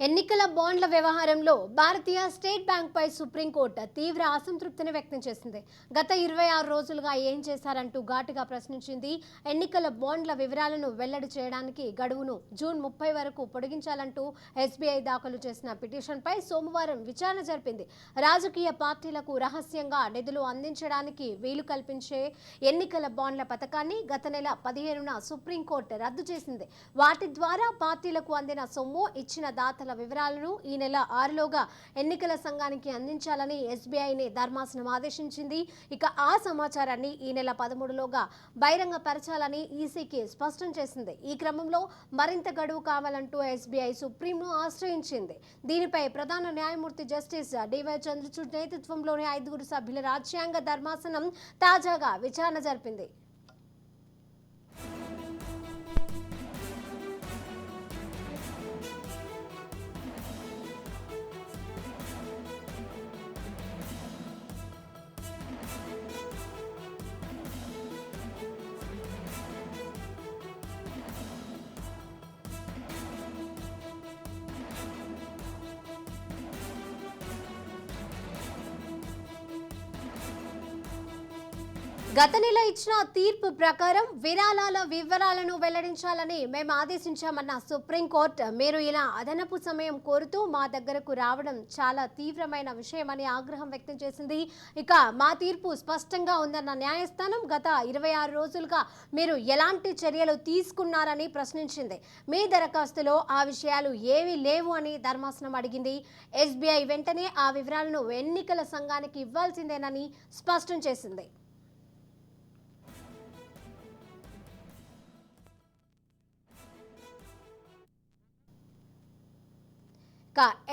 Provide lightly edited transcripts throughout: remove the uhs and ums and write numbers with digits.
ఎన్నికల బాండ్ల వ్యవహారంలో భారతీయ స్టేట్ బ్యాంక్ పై సుప్రీంకోర్టు తీవ్ర అసంతృప్తిని వ్యక్తం చేసింది. గత 26 రోజులుగా ఏం చేశారంటూ ఘాటుగా ప్రశ్నించింది. ఎన్నికల బాండ్ల వివరాలను వెల్లడి చేయడానికి గడువును జూన్ 30 వరకు పొడిగించాలంటూ ఎస్బీఐ దాఖలు చేసిన పిటిషన్పై సోమవారం విచారణ జరిపింది. రాజకీయ పార్టీలకు రహస్యంగా నిధులు అందించడానికి వీలు కల్పించే ఎన్నికల బాండ్ల పథకాన్ని గత నెల 15న సుప్రీంకోర్టు రద్దు చేసింది. వాటి ద్వారా పార్టీలకు అందిన సొమ్ము ఇచ్చిన దాతల వివరాలను ఈ నెల 6లోగా ఎన్నికల సంఘానికి అందించాలని ఎస్బీఐని ధర్మాసనం ఆదేశించింది. ఇక ఆ సమాచారాన్ని ఈ నెల 13లోగా బహిరంగపరచాలని ఈసీకి స్పష్టం చేసింది. ఈ క్రమంలో మరింత గడువు కావాలంటూ ఎస్బీఐ సుప్రీంను ఆశ్రయించింది. దీనిపై ప్రధాన న్యాయమూర్తి జస్టిస్ డివై చంద్రచూడ్ నేతృత్వంలోని 5 సభ్యుల రాజ్యాంగ ధర్మాసనం తాజాగా విచారణ జరిపింది. గత నెల ఇచ్చిన తీర్పు ప్రకారం విరాళాల వివరాలను వెల్లడించాలని మేము ఆదేశించామన్న సుప్రీంకోర్టు మీరు ఇలా అదనపు సమయం కోరుతూ మా దగ్గరకు రావడం చాలా తీవ్రమైన విషయమని ఆగ్రహం వ్యక్తం చేసింది. ఇక మా తీర్పు స్పష్టంగా ఉందన్న న్యాయస్థానం గత 26 రోజులుగా మీరు ఎలాంటి చర్యలు తీసుకున్నారని ప్రశ్నించింది. మీ దరఖాస్తులో ఆ విషయాలు ఏవీ లేవు అని ధర్మాసనం అడిగింది. ఎస్బీఐ వెంటనే ఆ వివరాలను ఎన్నికల సంఘానికి ఇవ్వాల్సిందేనని స్పష్టం చేసింది.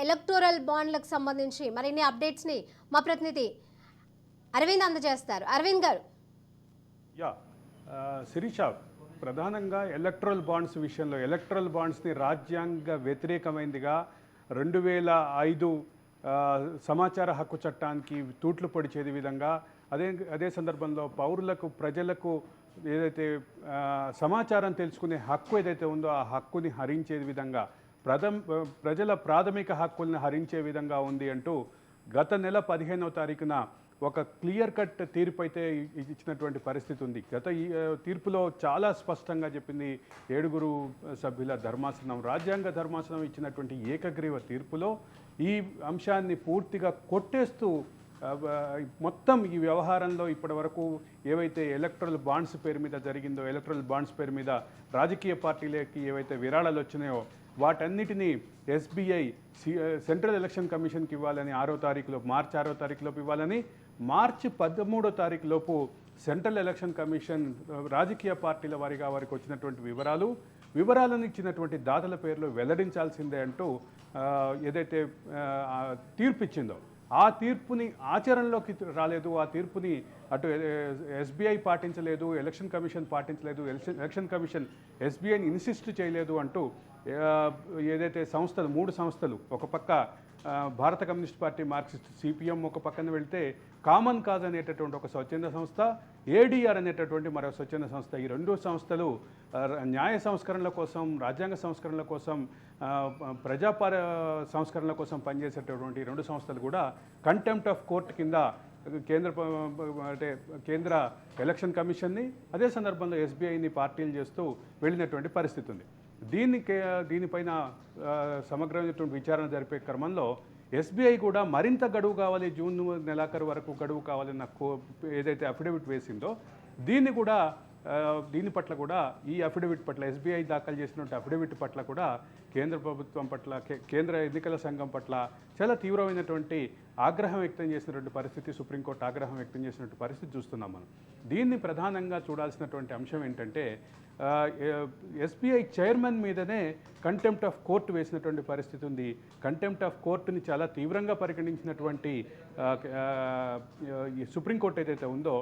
ఎలక్టోరల్ బాండ్లకు సంబంధించి మరిన్ని అప్డేట్స్ ని మా ప్రతినిధి అరవింద్ అందజేస్తారు. అరవింద్ గారు. శిరీష, ప్రధానంగా ఎలక్టోరల్ బాండ్స్ విషయంలో ఎలక్టోరల్ బాండ్స్ని రాజ్యాంగ వ్యతిరేకమైందిగా 2005 సమాచార హక్కు చట్టానికి తూట్లు పొడిచేది విధంగా అదే సందర్భంలో పౌరులకు ప్రజలకు ఏదైతే సమాచారం తెలుసుకునే హక్కు ఏదైతే ఉందో ఆ హక్కుని హరించే విధంగా ప్రజల ప్రాథమిక హక్కుల్ని హరించే విధంగా ఉంది అంటూ గత నెల 15వ తారీఖున ఒక క్లియర్ కట్ తీర్పు అయితే ఇచ్చినటువంటి పరిస్థితి ఉంది. ఈ తీర్పులో చాలా స్పష్టంగా చెప్పింది 7 సభ్యుల ధర్మాసనం. రాజ్యాంగ ధర్మాసనం ఇచ్చినటువంటి ఏకగ్రీవ తీర్పులో ఈ అంశాన్ని పూర్తిగా కొట్టేస్తూ మొత్తం ఈ వ్యవహారంలో ఇప్పటి వరకు ఏవైతే ఎలక్టరల్ బాండ్స్ పేరు మీద జరిగిందో, ఎలక్టరల్ బాండ్స్ పేరు మీద రాజకీయ పార్టీలకి ఏవైతే విరాళాలు వచ్చినాయో వాటన్నిటినీ ఎస్బీఐ సెంట్రల్ ఎలక్షన్ కమిషన్కి ఇవ్వాలని మార్చి 6వ తారీఖులోపు ఇవ్వాలని, మార్చి 13వ తారీఖులోపు సెంట్రల్ ఎలక్షన్ కమిషన్ రాజకీయ పార్టీల వారికి వచ్చినటువంటి వివరాలను ఇచ్చినటువంటి దాతల పేర్లు వెల్లడించాల్సిందే అంటూ ఏదైతే తీర్పు ఇచ్చిందో ఆ తీర్పుని ఆచరణలోకి రాలేదు. ఆ తీర్పుని అటు ఎస్బీఐ పాటించలేదు, ఎలక్షన్ కమిషన్ పాటించలేదు, ఎలక్షన్ కమిషన్ ఎస్బీఐని ఇన్సిస్ట్ చేయలేదు అంటూ ఏదైతే 3 సంస్థలు, ఒక పక్క భారత కమ్యూనిస్ట్ పార్టీ మార్క్సిస్ట్ సిపిఎం ఒక పక్కన వెళ్తే కామన్ కాజ్ అనేటటువంటి ఒక స్వచ్ఛంద సంస్థ, ఏడీఆర్ అనేటటువంటి మరో స్వచ్ఛంద సంస్థ, ఈ 2 సంస్థలు న్యాయ సంస్కరణల కోసం, రాజ్యాంగ సంస్కరణల కోసం, సంస్కరణల కోసం పనిచేసేటటువంటి 2 సంస్థలు కూడా కంటెంప్ట్ ఆఫ్ కోర్ట్ కింద కేంద్ర ఎలక్షన్ కమిషన్ని అదే సందర్భంలో ఎస్బీఐని పార్టీలు చేస్తూ వెళ్ళినటువంటి పరిస్థితి ఉంది. దీనిపైన సమగ్రమైనటువంటి విచారణ జరిపే క్రమంలో ఎస్బీఐ కూడా మరింత గడువు కావాలి, జూన్ నెలాఖరు వరకు గడువు కావాలన్న ఏదైతే అఫిడవిట్ వేసిందో దీని పట్ల కూడా ఈ అఫిడవిట్ పట్ల ఎస్బీఐ దాఖలు చేసినటువంటి అఫిడవిట్ పట్ల కూడా కేంద్ర ప్రభుత్వం పట్ల, కేంద్ర ఎన్నికల సంఘం పట్ల చాలా తీవ్రమైనటువంటి ఆగ్రహం వ్యక్తం చేసినటువంటి పరిస్థితి, సుప్రీంకోర్టు ఆగ్రహం వ్యక్తం చేసినటువంటి పరిస్థితి చూస్తున్నాం మనం. దీన్ని ప్రధానంగా చూడాల్సినటువంటి అంశం ఏంటంటే ఎస్బీఐ చైర్మన్ మీదనే కంటెంప్ట్ ఆఫ్ కోర్టు వేసినటువంటి పరిస్థితి ఉంది. కంటెంప్ట్ ఆఫ్ కోర్టుని చాలా తీవ్రంగా పరిగణించినటువంటి ఈ సుప్రీంకోర్టు ఏదైతే ఉందో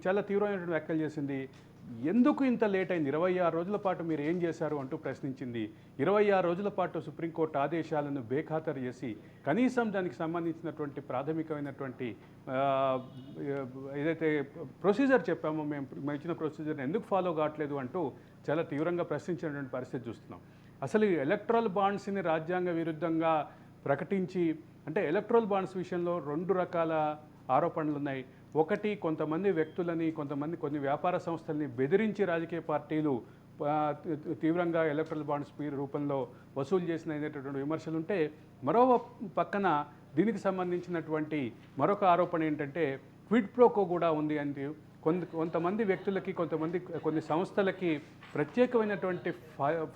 చాలా తీవ్రమైనటువంటి వ్యాఖ్యలు చేసింది. ఎందుకు ఇంత లేట్ అయింది, 26 రోజుల పాటు మీరు ఏం చేశారు అంటూ ప్రశ్నించింది. 26 రోజుల పాటు సుప్రీంకోర్టు ఆదేశాలను బేఖాతరు చేసి కనీసం దానికి సంబంధించినటువంటి ప్రాథమికమైనటువంటి ఏదైతే ప్రొసీజర్ చెప్పామో మేము ఇచ్చిన ప్రొసీజర్ని ఎందుకు ఫాలో కావట్లేదు అంటూ చాలా తీవ్రంగా ప్రశ్నించినటువంటి పరిస్థితి చూస్తున్నాం. అసలు ఈ ఎలక్ట్రల్ బాండ్స్ని రాజ్యాంగ విరుద్ధంగా ప్రకటించి, అంటే ఎలక్ట్రల్ బాండ్స్ విషయంలో 2 రకాల ఆరోపణలు ఉన్నాయి. ఒకటి, కొంతమంది వ్యక్తులని, కొన్ని వ్యాపార సంస్థల్ని బెదిరించి రాజకీయ పార్టీలు తీవ్రంగా ఎలక్ట్రల్ బాండ్స్ రూపంలో వసూలు చేసినటువంటి విమర్శలు ఉంటే, మరో పక్కన దీనికి సంబంధించినటువంటి మరొక ఆరోపణ ఏంటంటే క్విడ్ ప్రోకో కూడా ఉంది అని. కొంతమంది వ్యక్తులకి, కొన్ని సంస్థలకి ప్రత్యేకమైనటువంటి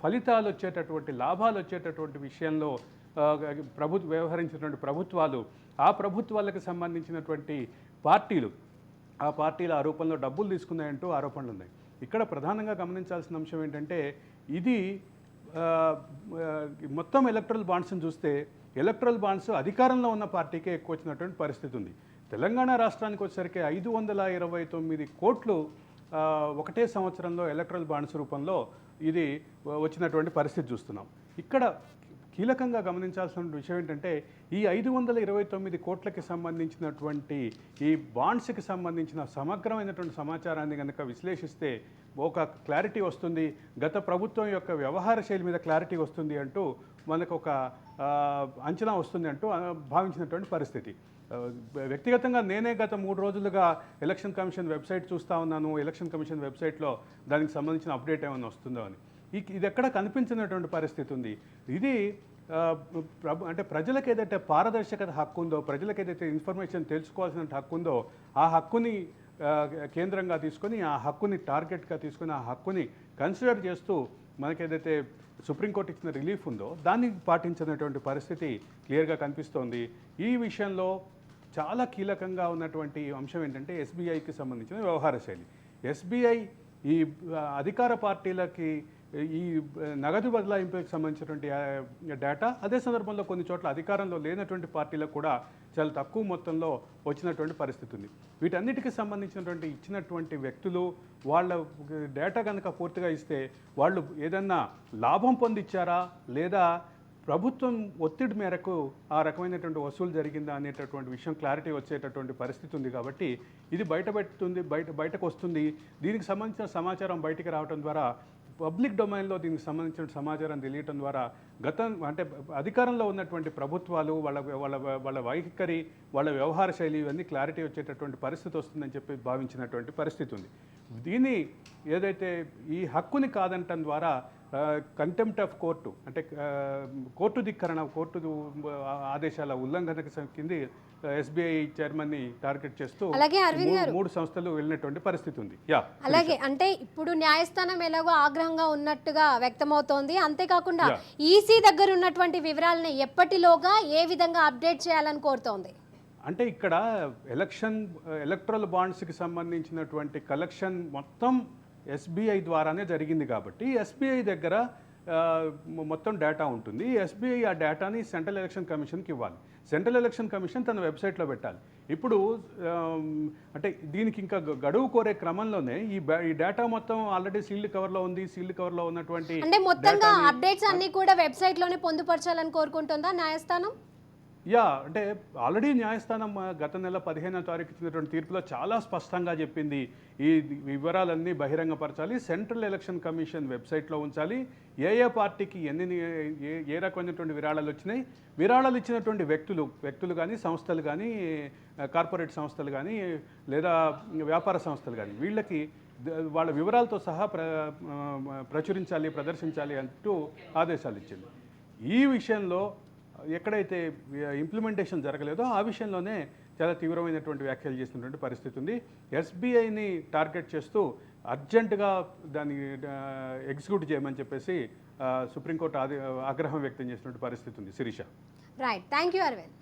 ఫలితాలు వచ్చేటటువంటి, లాభాలు వచ్చేటటువంటి విషయంలో వ్యవహరించినటువంటి ప్రభుత్వాలు, ఆ ప్రభుత్వాలకు సంబంధించినటువంటి పార్టీలు, ఆ పార్టీల ఆరోపణలో డబ్బులు తీసుకున్నాయంటూ ఆరోపణలు ఉన్నాయి. ఇక్కడ ప్రధానంగా గమనించాల్సిన అంశం ఏంటంటే, ఇది మొత్తం ఎలక్ట్రల్ బాండ్స్ని చూస్తే ఎలక్ట్రల్ బాండ్స్ అధికారంలో ఉన్న పార్టీకే ఎక్కువ వచ్చినటువంటి పరిస్థితి ఉంది. తెలంగాణ రాష్ట్రానికి వచ్చేసరికి 529 కోట్లు ఒకటే సంవత్సరంలో ఎలక్ట్రల్ బాండ్స్ రూపంలో ఇది వచ్చినటువంటి పరిస్థితి చూస్తున్నాం. ఇక్కడ కీలకంగా గమనించాల్సిన విషయం ఏంటంటే, ఈ 529 కోట్లకి సంబంధించినటువంటి ఈ బాండ్స్కి సంబంధించిన సమగ్రమైనటువంటి సమాచారాన్ని కనుక విశ్లేషిస్తే ఒక క్లారిటీ వస్తుంది, గత ప్రభుత్వం యొక్క వ్యవహార శైలి మీద క్లారిటీ వస్తుంది అంటూ మనకు ఒక అంచనా వస్తుంది అంటూ భావించినటువంటి పరిస్థితి. వ్యక్తిగతంగా నేనే గత 3 రోజులుగా ఎలక్షన్ కమిషన్ వెబ్సైట్ చూస్తూ ఉన్నాను. ఎలక్షన్ కమిషన్ వెబ్సైట్లో దానికి సంబంధించిన అప్డేట్ ఏమైనా వస్తుందో అని. ఇది ఎక్కడ కనిపించినటువంటి పరిస్థితి ఉంది. ఇది అంటే ప్రజలకు ఏదైతే పారదర్శకత హక్కు ఉందో, ప్రజలకు ఏదైతే ఇన్ఫర్మేషన్ తెలుసుకోవాల్సిన హక్కు ఉందో, ఆ హక్కుని కేంద్రంగా తీసుకొని, ఆ హక్కుని టార్గెట్గా తీసుకొని, ఆ హక్కుని కన్సిడర్ చేస్తూ మనకి ఏదైతే సుప్రీంకోర్టు ఇచ్చిన రిలీఫ్ ఉందో దాన్ని పాటించినటువంటి పరిస్థితి క్లియర్గా కనిపిస్తోంది. ఈ విషయంలో చాలా కీలకంగా ఉన్నటువంటి అంశం ఏంటంటే ఎస్బీఐకి సంబంధించిన వ్యవహార శైలి. ఎస్బీఐ ఈ అధికార పార్టీలకి ఈ నగదు బదలాయింపుకి సంబంధించినటువంటి డేటా, అదే సందర్భంలో కొన్ని చోట్ల అధికారంలో లేనటువంటి పార్టీలకు కూడా చాలా తక్కువ మొత్తంలో వచ్చినటువంటి పరిస్థితి ఉంది. వీటన్నిటికీ సంబంధించినటువంటి ఇచ్చినటువంటి వ్యక్తులు వాళ్ళ డేటా కనుక పూర్తిగా ఇస్తే వాళ్ళు ఏదన్నా లాభం పొందిచ్చారా లేదా ప్రభుత్వం ఒత్తిడి మేరకు ఆ రకమైనటువంటి వసూలు జరిగిందా అనేటటువంటి విషయం క్లారిటీ వచ్చేటటువంటి పరిస్థితి ఉంది. కాబట్టి ఇది బయటకు వస్తుంది. దీనికి సంబంధించిన సమాచారం బయటికి రావడం ద్వారా, పబ్లిక్ డొమైన్లో దీనికి సంబంధించిన సమాచారం తెలియటం ద్వారా అంటే అధికారంలో ఉన్నటువంటి ప్రభుత్వాలు వాళ్ళ వైఖరి, వాళ్ళ వ్యవహార శైలి ఇవన్నీ క్లారిటీ వచ్చేటటువంటి పరిస్థితి వస్తుందని చెప్పి భావించినటువంటి పరిస్థితి ఉంది. దీన్ని ఏదైతే ఈ హక్కుని కాదంటం ద్వారా కంటెంప్ట్ ఆఫ్ కోర్టు, అంటే కోర్టు ధిక్కరణ, కోర్టు ఆదేశాల ఉల్లంఘనకు కింద ఎస్బీఐ చైర్మన్ని టార్గెట్ చేస్తూ అలాగే అరవింద్ గారు 3 సంస్థలు వెళ్ళినటువంటి పరిస్థితి ఉంది. అలాగే అంటే ఇప్పుడు న్యాయస్థానం ఎలాగో ఆగ్రహంగా ఉన్నట్టుగా వ్యక్తమవుతోంది. అంతేకాకుండా ఈసీ దగ్గర ఉన్నటువంటి వివరాలను ఎప్పటిలోగా ఏ విధంగా అప్డేట్ చేయాలని కోరుతోంది? అంటే ఇక్కడ ఎలక్ట్రల్ బాండ్స్కి సంబంధించినటువంటి కలెక్షన్ మొత్తం ఎస్బీఐ ద్వారానే జరిగింది. కాబట్టి ఎస్బీఐ దగ్గర మొత్తం డేటా ఉంటుంది. ఎస్బీఐ ఆ డేటాని సెంట్రల్ ఎలక్షన్ కమిషన్కి ఇవ్వాలి. సెంట్రల్ ఎలక్షన్ కమిషన్ తన వెబ్సైట్లో పెట్టాలి. ఇప్పుడు అంటే దీనికి ఇంకా గడువు కోరే క్రమంలోనే ఈ డేటా మొత్తం ఆల్రెడీ సీల్డ్ కవర్లో ఉంది. సీల్డ్ కవర్లో ఉన్నటువంటి అంటే మొత్తంగా అప్డేట్స్ అన్ని కూడా వెబ్సైట్లోనే పొందుపరచాలని కోరుకుంటుందా న్యాయస్థానం? అంటే ఆల్రెడీ న్యాయస్థానం గత నెల 15వ తారీఖు ఇచ్చినటువంటి తీర్పులో చాలా స్పష్టంగా చెప్పింది. ఈ వివరాలన్నీ బహిరంగపరచాలి, సెంట్రల్ ఎలక్షన్ కమిషన్ వెబ్సైట్లో ఉంచాలి. ఏ పార్టీకి ఏ రకమైనటువంటి విరాళాలు వచ్చినాయి, విరాళాలు ఇచ్చినటువంటి వ్యక్తులు కానీ, సంస్థలు కానీ, కార్పొరేట్ సంస్థలు కానీ, లేదా వ్యాపార సంస్థలు కానీ, వీళ్ళకి వాళ్ళ వివరాలతో సహా ప్రదర్శించాలి అంటూ ఆదేశాలు ఇచ్చింది. ఈ విషయంలో ఎక్కడైతే ఇంప్లిమెంటేషన్ జరగలేదో ఆ విషయంలోనే చాలా తీవ్రమైనటువంటి వ్యాఖ్యలు చేసినటువంటి పరిస్థితి ఉంది. ఎస్బీఐని టార్గెట్ చేస్తూ అర్జెంటుగా దాన్ని ఎగ్జిక్యూట్ చేయమని చెప్పేసి సుప్రీంకోర్టు ఆగ్రహం వ్యక్తం చేసినటువంటి పరిస్థితి ఉంది. Sirisha. Right, thank you Arvind.